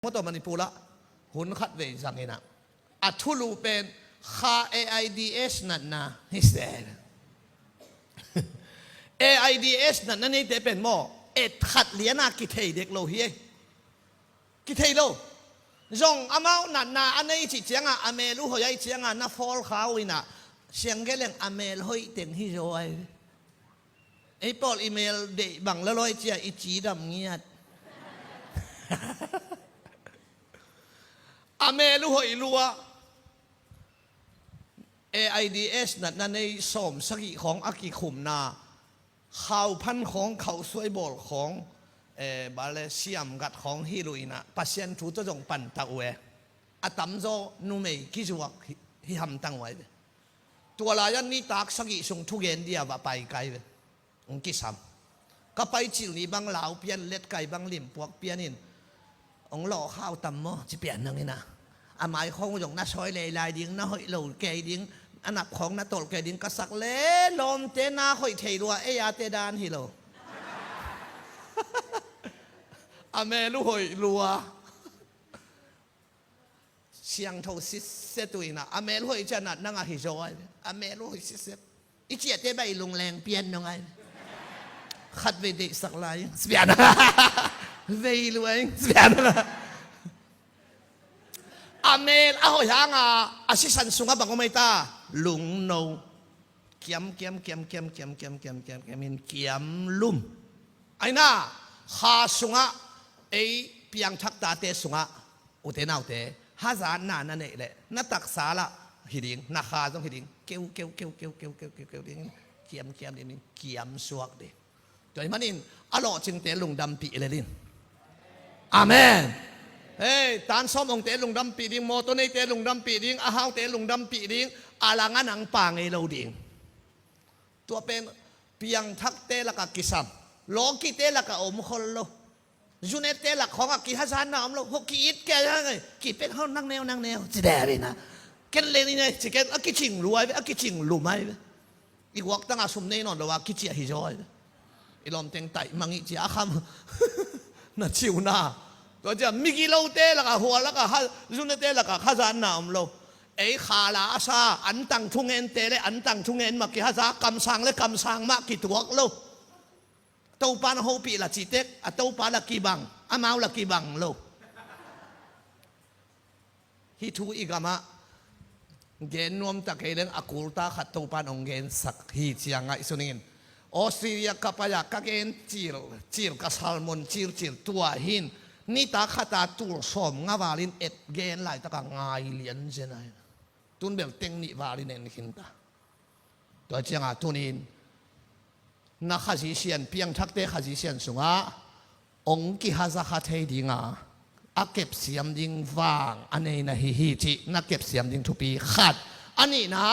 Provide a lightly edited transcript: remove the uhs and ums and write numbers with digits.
มตัวมันปูละหุ่นขัดเวสังเงนะอัทุลูเป็นคา AIDS นั่นนะฮิสเตน AIDS นั่นนี่จะเป็นหม้อขัดเลี้ยนากิเทเด็กโลเฮียกิเทโลจงอามาหนันนาอันนี้จิเจียงอ่ะอเมรุหอยเจียงอ่ะน่าฟอลเขาอินะเสียงแกเรื่องอเมลหอยเต็งฮิโรยไอ้ปอลอีเมลเดบังละลอยเจียอีจีดำเงียดอเมรุหอยรัว AIDS นั่นในสมสกิของอากิขุมนาข่าวพันของเขาสวยบอลของบาเลเซียมกัดของฮิโรอีนะปัสเซียนถูจะจงปั่นตะเวอตัมโจนูเมย์กิจวักฮิฮัมตั้งไว้ตัวลายันนี่ตักสกิส่งทุเรียนเดียบไปไกลเลยองกิสัมก็ไปจิลนี่บางเหลาเปลี่ยนเล็ดไก่บางลิ่มพวกเปลี่ยนนี่องหล่อข้าวตำมั้งจะเปลี่ยนนั่งนี่นะอาหมายของจงน่าช้อยเลยลายดิ้งน่าหอยเหล่าแกดิ้งอันนับของน่าตลแกดิ้งกระสักเล่ลมเตน่าหอยเทรัวเอยาเตดานฮิโลอเมรุหอยรัวเสียงเท่าซิเซตุยนะอเมรุหอยจะนัดนั่งอาฮิโจยอเมรุหอยซิเซอีเจียเตใบลงแรงเปลี่ยนยังไงขัดเวดิสักลายสเปียนเวลวยสเปียนอเมลเอาอย่างอาชิสันสุงบังก็ไม่ตาลุงโนเกียมลุ่มไอ้น่าข้าสุงะไอ้เปียงทักตาเตสุงะอุเทนาอุเตฮาซานน่ะนั่นเองแหละนัดตักษาละหิดิงนักข้าต้องหิดิงเกียวเกียมนี่เกียมสวกดิโดยมันอินอร่อยจึงเตลุงดำปีเลยดินอาเมนเฮ้ยตานซ้อมองเตลุงดำปีดิ้งโมตัวนี้เตลุงดำปีดิ้งอาหาวเตลุงดำปีดิ้งอาลังอันหังปางไอเราดิ้งตัวเป็นเพียงทักเตละกับกิสัมโลกิเตละกับอมคนโลยูเนเตละของกิฮัสานน้ำโลหกกิอิดแกยังไงกิเป็นเขานั่งแนวจะได้เลยนะแกเล่นนี่ไงจะแกกิจิงรวยกิจิงรู้ไหมอีกวักตั้งอาสมเนนอนเราว่ากิจิฮิจอยอีลอมเต็งไตมังอิจิอาคำน่าชิวน่าตัวจะมิกิโลเตละกับหัวละกับฮัยูเนเตละกับฮัสานน้ำโลไอ้ขาลาอาซาอันตังทุ่งเงินเตเลอันตังทุ่งเงินมากิฮัสากำสังและกำสังมากิตัวโลตัวปานโฮปีละจิเต็กอัตัวปานละกีบังอามาละกีบังโลฮิทูอีกามะเกณฑ์นวมตะเกียงอากูลตาขัดตัวปานองเกณฑ์สักฮีเจียงไงสุนินออสเตรเลียกับปายากเกณฑ์จิลกับซาลมอนจิลตัวหินนี่ตาขัดตาตัวสมงาวาลินเอ็ดเกณฑ์ไหลตะกังไงเลียนเจนไงตุนเบลเต็งนิวาลินเอ็นหินตาตัวเจียงตุนินนักขจิเชียนเพียงทักเตขจิเชียนสุงะองกิฮัซาขัดเฮดิงะอาเก็บเสียมดิงวางอันนี้นะฮิจินักเก็บเสียมดิงทุปีขัดอันนี้นะ